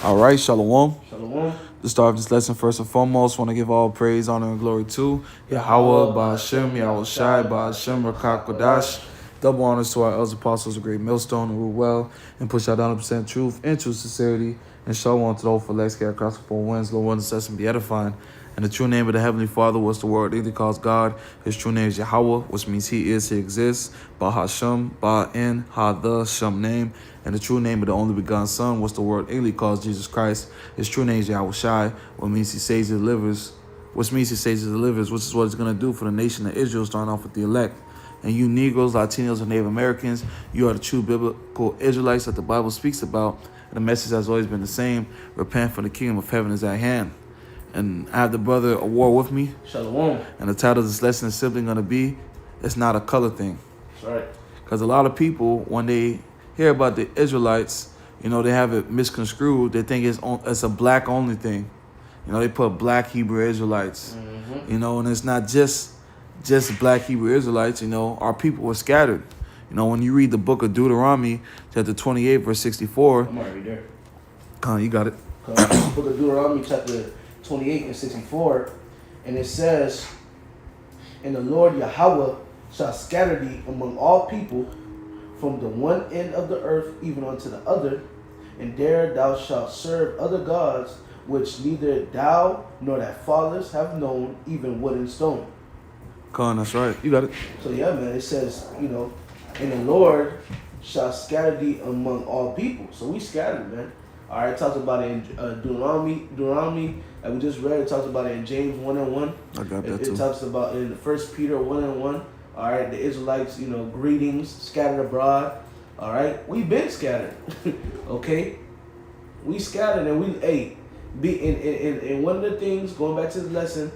All right, Shalom. Shalom. To start this lesson, first and foremost, want to give all praise, honor, and glory to Yahweh, Ba'ashem, Yahweh Shai, Ba'ashem, Rakak Kodash. Double honors to our elders apostles, a great millstone, who rule well and push out 100% truth and true sincerity. And shalom to the whole legs carry across the four winds, Lord, one success and be edifying. And the true name of the Heavenly Father was the word he calls God. His true name is Yahweh, which means he is, he exists. Bahashem, Ba'in, Ha the Shem name. And the true name of the only begotten Son was the word Eli calls Jesus Christ. His true name is Yahweh Shai, which means he saves and delivers, which is what he's going to do for the nation of Israel, starting off with the elect. And you Negroes, Latinos, and Native Americans, you are the true biblical Israelites that the Bible speaks about. And the message has always been the same: repent, for the kingdom of heaven is at hand. And I have the brother of war with me. Shalom. And the title of this lesson is simply going to be, it's not a color thing. That's right. Because a lot of people, when they hear about the Israelites, they have it misconstrued. They think it's a black only thing. They put black Hebrew Israelites. Mm-hmm. And it's not just black Hebrew Israelites. Our people were scattered. When you read the book of Deuteronomy, chapter 28, verse 64. I'm already there. You got it. Book of Deuteronomy, chapter 28 and 64. And it says, "And the Lord Yahweh shall scatter thee among all people, from the one end of the earth even unto the other, and there thou shalt serve other gods, which neither thou nor thy fathers have known, even wood and stone." That's right. You got it. So yeah, man, it says, "And the Lord shall scatter thee among all people." So we scattered, man. All right, it talks about it in Deuteronomy, like we just read. It talks about it in James 1:1. I got that too. It talks about it in 1 Peter 1:1. All right, the Israelites, greetings, scattered abroad. All right, we've been scattered. Okay, we scattered, and and one of the things, going back to the lesson,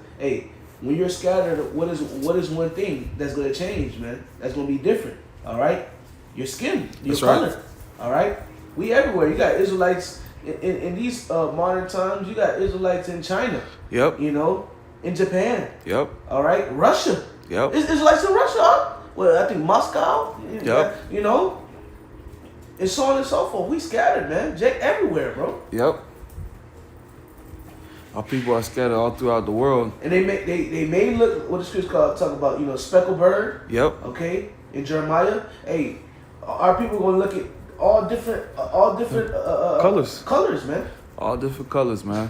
when you're scattered, what is one thing that's gonna change, man? That's gonna be different. All right, your skin, your That's color. right. All right, we everywhere. You got Israelites in these modern times. You got Israelites in China. Yep. In Japan. Yep. All right, Russia. Yep. Israelites in Russia. Huh? Well, I think Moscow. Yep. And so on and so forth. We scattered, man. Everywhere, bro. Yep. Our people are scattered all throughout the world. And they may look, what the scriptures talk about, speckled bird. Yep. Okay. In Jeremiah, our people gonna look at all different colors. Colors, man. All different colors, man.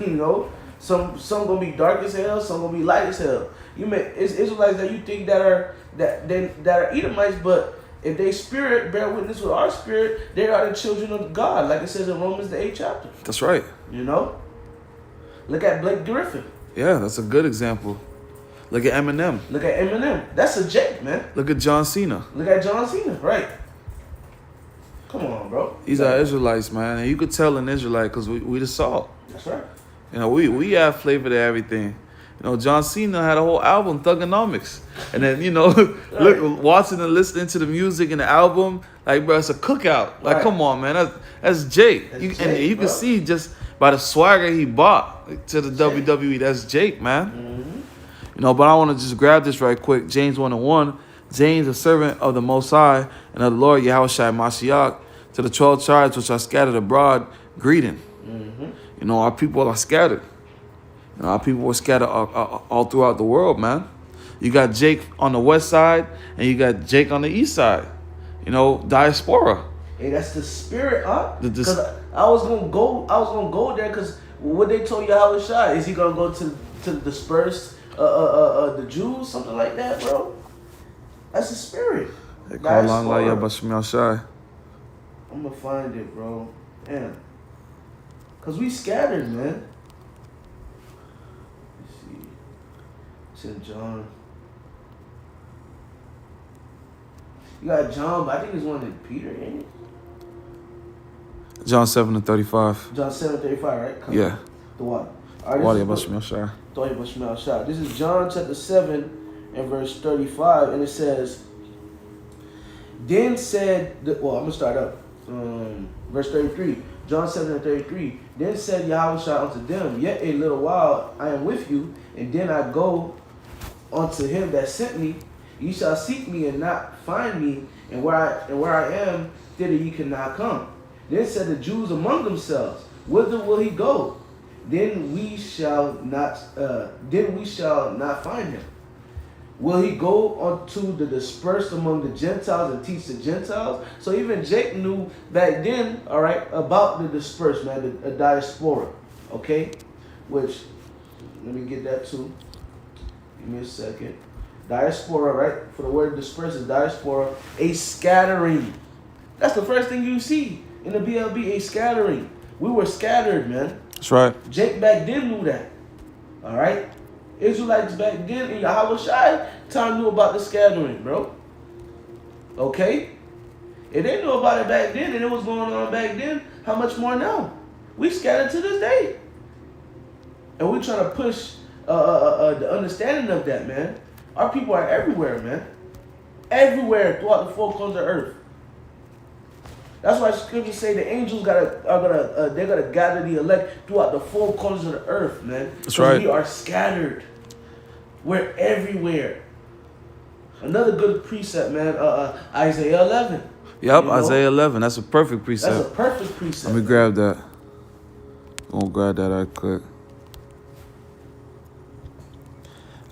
Some gonna be dark as hell. Some gonna be light as hell. It's Israelites that you think that are Edomites, but if they spirit bear witness with our spirit, they are the children of God, like it says in Romans the 8th chapter. That's right. Look at Blake Griffin. Yeah, that's a good example. Look at Eminem. That's a Jake, man. Look at John Cena. Look at John Cena, right? Come on, bro. These are Israelites, man, and you could tell an Israelite because we the salt. That's right. We add flavor to everything. John Cena had a whole album, Thugonomics. And then, look, watching and listening to the music and the album, like, bro, it's a cookout. Like, come on, man. That's Jake. And you can see just by the swagger he bought to the WWE, that's Jake, man. Mm-hmm. But I want to just grab this right quick. James 1:1. James, a servant of the Most High and of the Lord Yahweh Shai Mashiach, to the 12 tribes which are scattered abroad, greeting. Mm-hmm. Our people are scattered. Our people were scattered all throughout the world, man. You got Jake on the west side, and you got Jake on the east side. Diaspora. Hey, that's the spirit, huh? Because I was gonna go there because what they told Yahweh Shai, is he gonna go to disperse the Jews, something like that, bro? That's the spirit. They call on La Yabashim Shai. I'm gonna find it, bro. Man, cause we scattered, man. It's in John. You got John, but I think there's one in Peter, ain't it? John 7:35. John 7:35, right? Come yeah. The what? This is John chapter 7 and verse 35, and it says, "Then said," I'm going to start up. Verse 33. John 7:33. "Then said Yahweh Shai unto them, Yet a little while I am with you, and then I go unto him that sent me. Ye shall seek me and not find me, and where I am, thither ye cannot come. Then said the Jews among themselves, Whither will he go? Then we shall not find him. Will he go unto the dispersed among the Gentiles and teach the Gentiles? So even Jake knew back then, all right, about the dispersed, man, the diaspora, okay? Which, let me get that too. Give me a second. Diaspora, right? For the word dispersed is diaspora, a scattering. That's the first thing you see in the BLB, a scattering. We were scattered, man. That's right. Jake back then knew that, all right? Israelites back then in Yahweh Shai time knew about the scattering, bro. Okay? If they knew about it back then and it was going on back then, how much more now? We scattered to this day. And we trying to push the understanding of that, man. Our people are everywhere, man. Everywhere throughout the four corners of earth. That's why scriptures say the angels they're gonna gather the elect throughout the four corners of the earth, man. That's right. We are scattered. We're everywhere. Another good precept, man. Isaiah 11. Yep, Isaiah 11. That's a perfect precept. That's a perfect precept. Let me grab that. Gonna grab that right quick.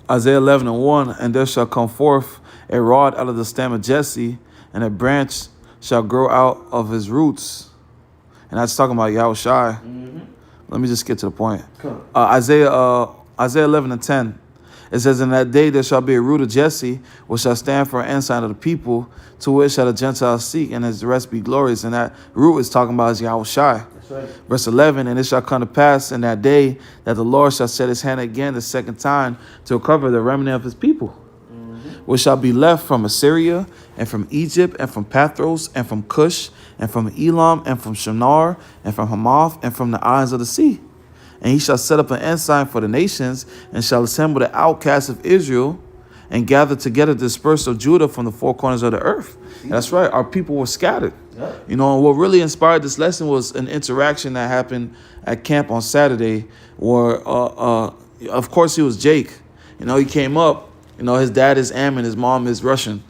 Isaiah 11:1, and there shall come forth a rod out of the stem of Jesse, and a branch shall grow out of his roots. And that's talking about Yahweh Shai. Mm-hmm. Let me just get to the point. Come. Isaiah 11:10. It says, in that day there shall be a root of Jesse, which shall stand for an ensign of the people, to which shall the Gentiles seek, and his rest be glorious. And that root is talking about Yahweh Shai. That's right. Verse 11, and it shall come to pass in that day that the Lord shall set his hand again the second time to cover the remnant of his people, which shall be left from Assyria, and from Egypt, and from Pathros, and from Cush, and from Elam, and from Shinar, and from Hamath, and from the islands of the sea. And he shall set up an ensign for the nations, and shall assemble the outcasts of Israel, and gather together the dispersed of Judah from the four corners of the earth. That's right. Our people were scattered. Yeah. You know, and what really inspired this lesson was an interaction that happened at camp on Saturday, where, of course, he was Jake. You know, he came up. You know, his dad is Ammon, his mom is Russian.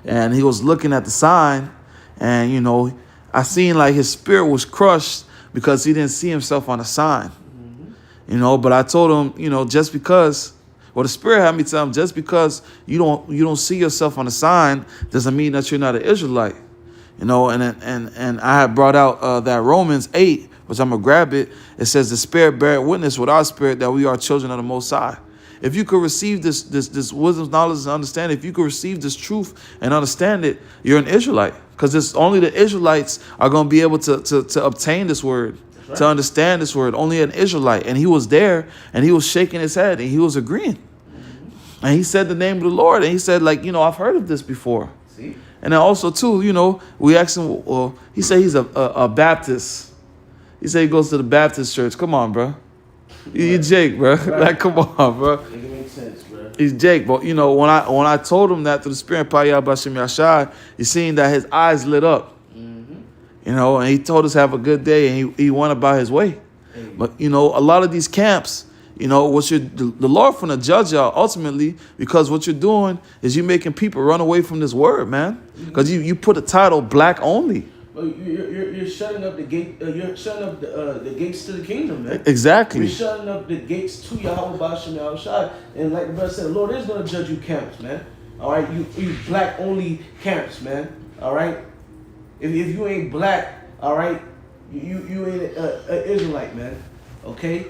And he was looking at the sign, and, you know, I seen like his spirit was crushed because he didn't see himself on the sign. You know, but I told him, you know, just because, well, the Spirit had me tell him, just because you don't see yourself on the sign doesn't mean that you're not an Israelite. You know, and I had brought out that Romans 8, which I'm gonna grab it. It says the Spirit bear witness with our spirit that we are children of the Most High. If you could receive this wisdom, knowledge, and understanding, if you could receive this truth and understand it, you're an Israelite. Because it's only the Israelites are going to be able to obtain this word, right, to understand this word. Only an Israelite. And he was there, and he was shaking his head, and he was agreeing. Mm-hmm. And he said the name of the Lord, and he said, like, you know, I've heard of this before. See? And then also, too, you know, we asked him, well, he said he's a Baptist. He said he goes to the Baptist church. Come on, bro. You Jake, bro. Right. Like, come on, bro. It makes sense, bro. He's Jake, but you know, when I told him that through the Spirit, Payah Bashem Yashai, you seen that his eyes lit up. Mm-hmm. You know, and he told us have a good day, and he went about his way. Hey. But you know, a lot of these camps, you know, the Lord finna judge y'all ultimately, because what you're doing is you're making people run away from this word, man. Because you put a title black only. Well, you're shutting up the gate. You're shutting up the gates to the kingdom, man. Exactly. You're shutting up the gates to Yahweh Bashem Yahushai. And like the brother said, the Lord is going to judge you camps, man. All right, you black only camps, man. All right, if you ain't black, all right, you ain't an Israelite, man. Okay.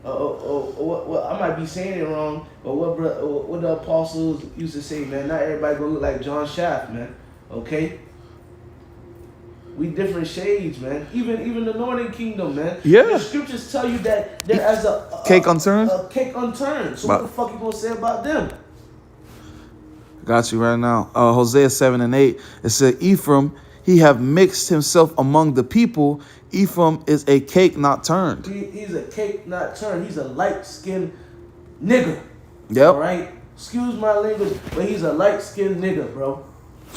What I might be saying it wrong, but what the apostles used to say, man. Not everybody gonna look like John Shaft, man. Okay. We different shades, man. Even the northern kingdom, man. Yeah. The scriptures tell you that they're as a cake unturned. A cake unturned. So what the fuck you gonna say about them? Got you right now. Hosea 7:8. It said, Ephraim, he have mixed himself among the people. Ephraim is a cake not turned. He's a cake not turned. He's a light-skinned nigger. Yep. All right. Excuse my language, but he's a light-skinned nigger, bro.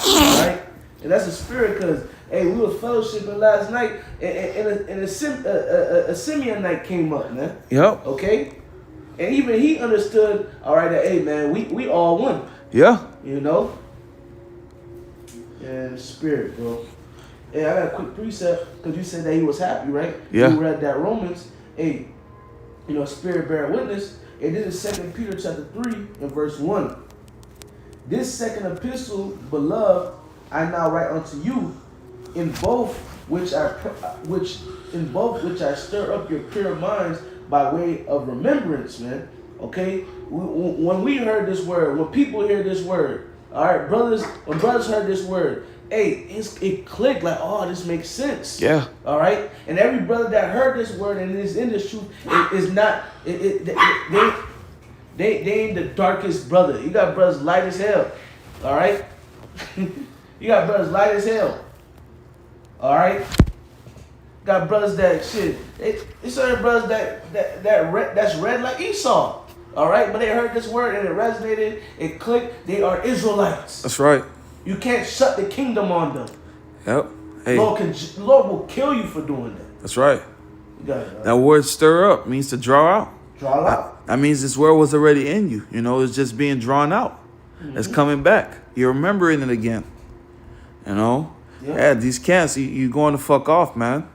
All right. And that's a spirit, because hey, we were fellowshipping last night, and a Simeonite came up, man. Yep. Okay? And even he understood, all right, that, hey, man, we all one. Yeah. You know? And spirit, bro. Hey, I got a quick precept because you said that he was happy, right? Yeah. You read that Romans. Hey, Spirit bear witness. And this is 2 Peter chapter 3 and verse 1. This second epistle, beloved, I now write unto you, in both which I stir up your pure minds by way of remembrance, man. Okay, when we heard this word, when people hear this word, all right, brothers, when brothers heard this word, hey, it clicked like, oh, this makes sense. Yeah. All right, and every brother that heard this word and is in this truth is not. They ain't the darkest brother. You got brothers light as hell. All right, you got brothers light as hell. All right, got brothers that shit. It's certain brothers that's red like Esau. All right, but they heard this word and it resonated. It clicked. They are Israelites. That's right. You can't shut the kingdom on them. Yep. Hey. Lord will kill you for doing that. That's right. You got it. That word "stir up" means to draw out. Draw out. That means this word was already in you. It's just being drawn out. It's coming back. You're remembering it again. Yeah, these camps, you going to fuck off, man.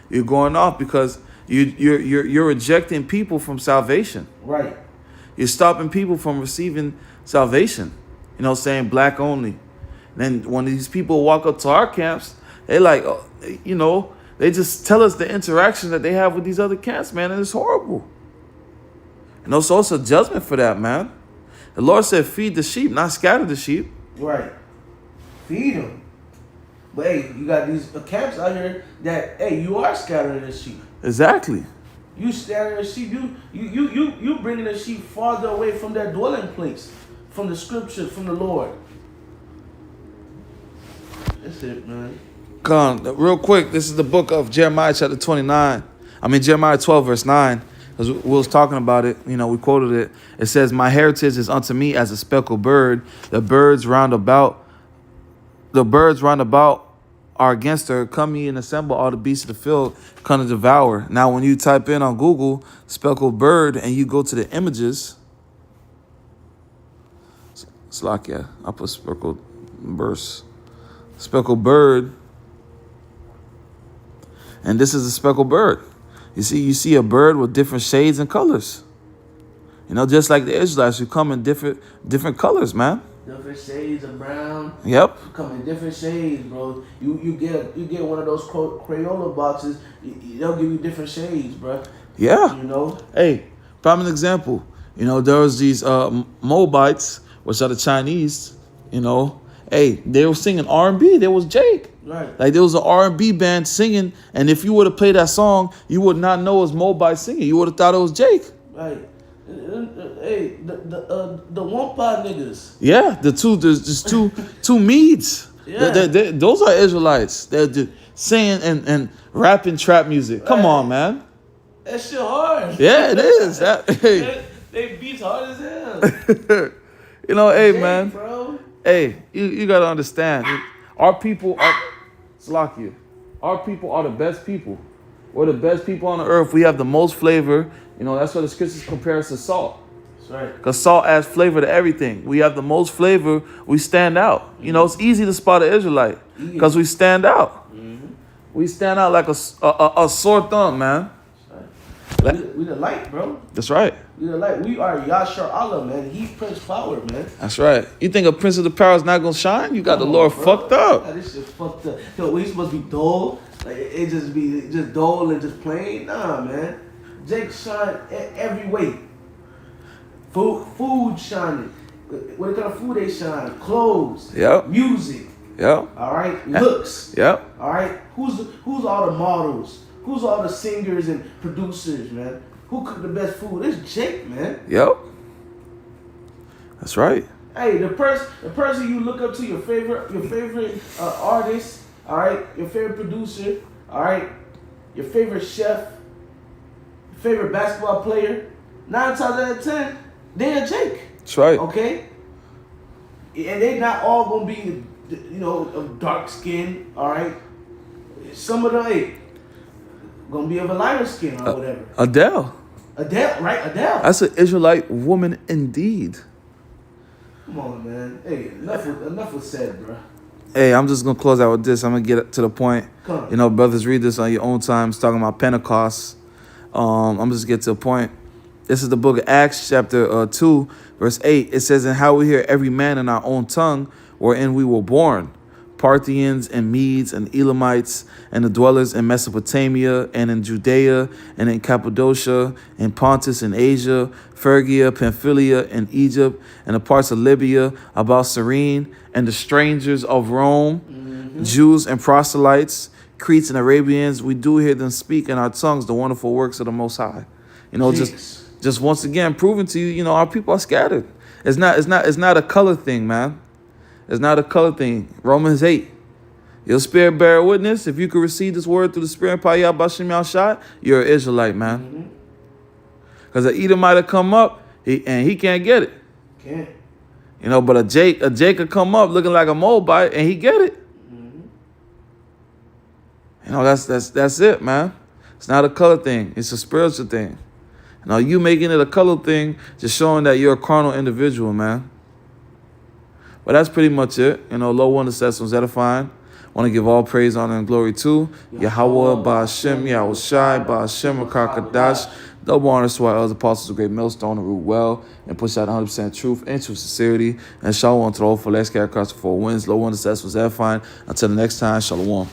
You're going off because you're rejecting people from salvation. Right. You're stopping people from receiving salvation. Saying black only. And then when these people walk up to our camps, they like, they just tell us the interaction that they have with these other camps, man, and it's horrible. So it's a judgment for that, man. The Lord said, feed the sheep, not scatter the sheep. Right. Feed them. But hey, you got these camps out here that, hey, you are scattering the sheep. Exactly. You scattering the sheep. You bringing the sheep farther away from their dwelling place, from the scriptures, from the Lord. That's it, man. Come on, real quick. This is the book of Jeremiah chapter 29. Jeremiah 12 verse 9. Because we was talking about it, we quoted it. It says, "My heritage is unto me as a speckled bird. The birds round about are against her. Come ye and assemble all the beasts of the field, come to devour." Now, when you type in on Google speckled bird and you go to the images, Slakia, I put speckled bird, and this is a speckled bird. You see a bird with different shades and colors. Just like the Israelites who come in different colors, man. Different shades of brown. Yep. Come in different shades, bro. You get one of those Crayola boxes. They'll give you different shades, bro. Yeah. Hey, prime example. There was these Moabites, which are the Chinese. Hey, they were singing R&B. There was Jake. Right. Like there was an R&B band singing, and if you would have played that song, you would not know it was Moabite singing. You would have thought it was Jake. Right. Hey, the Wampa niggas. Yeah, there's two Medes. Yeah. Those are Israelites. They're just singing and rapping trap music. Come on, man. That shit hard. Yeah, it is. Hey. They beats hard as hell. Hey, Jake, man. Bro. Hey, you gotta understand. Our people are Slakia. Our people are the best people. We're the best people on the earth. We have the most flavor. That's what the scriptures compare us to salt. That's right. Because salt adds flavor to everything. We have the most flavor. We stand out. It's easy to spot an Israelite because we stand out. Mm-hmm. We stand out like a sore thumb, man. That's right. We the light, bro. That's right. We the light. We are Yashar Allah, man. He Prince Power, man. That's right. You think a Prince of the Power is not going to shine? You got the Lord fucked up. God, this shit fucked up. We supposed to be dull? Like, it just be just dull and just plain? Nah, man. Jake shine every way. Food shining. What kind of food they shine? Clothes. Yep. Music. Yep. All right. Looks. Yep. All right. Who's all the models? Who's all the singers and producers, man? Who cook the best food? It's Jake, man. Yep. That's right. Hey, the person you look up to, your favorite artist, all right, your favorite producer, all right, your favorite chef, your favorite basketball player, 9 times out of 10, they're Jake. That's right. Okay? And they not all gonna be, of dark skin, all right? Some of them, hey, gonna be of a lighter skin or whatever. Adele, right? Adele. that's an Israelite woman indeed. Come on, man. Hey, enough was said, bro. Hey, I'm just gonna close out with this. I'm gonna get to the point. Come on. You know, brothers, read this on your own time. It's talking about Pentecost. I'm just get to the point. This is the book of Acts, chapter 2, verse 8. It says, "And how we hear every man in our own tongue, wherein we were born, Parthians and Medes and Elamites, and the dwellers in Mesopotamia and in Judea and in Cappadocia and Pontus and Asia, Phrygia, Pamphylia and Egypt, and the parts of Libya about Cyrene, and the strangers of Rome, Jews and proselytes, Cretes and Arabians. We do hear them speak in our tongues the wonderful works of the Most High." You know, just once again proving to you, you know, our people are scattered. It's not a color thing, man. It's not a color thing. Romans 8. Your spirit bear witness. If you could receive this word through the spirit, Payah Bashim Yahshai, you're an Israelite, man. Because an Edom might have come up, and he can't get it. Can't. You know, but a Jacob come up looking like a Moabite, and he get it. You know, that's it, man. It's not a color thing. It's a spiritual thing. Now, you making it a color thing, just showing that you're a carnal individual, man. But that's pretty much it. You know, low one, the sessions edifying. Want to give all praise, honor, and glory to Yahweh, Ba'ashem, Yahushai, Ba'ashem, Rakakadash. Double honors to our elders, apostles of great millstone, and root well, and push out 100% truth and true sincerity. And shalom to the whole for let's get across the four winds. Low one, the sessions edifying. Until the next time, shalom.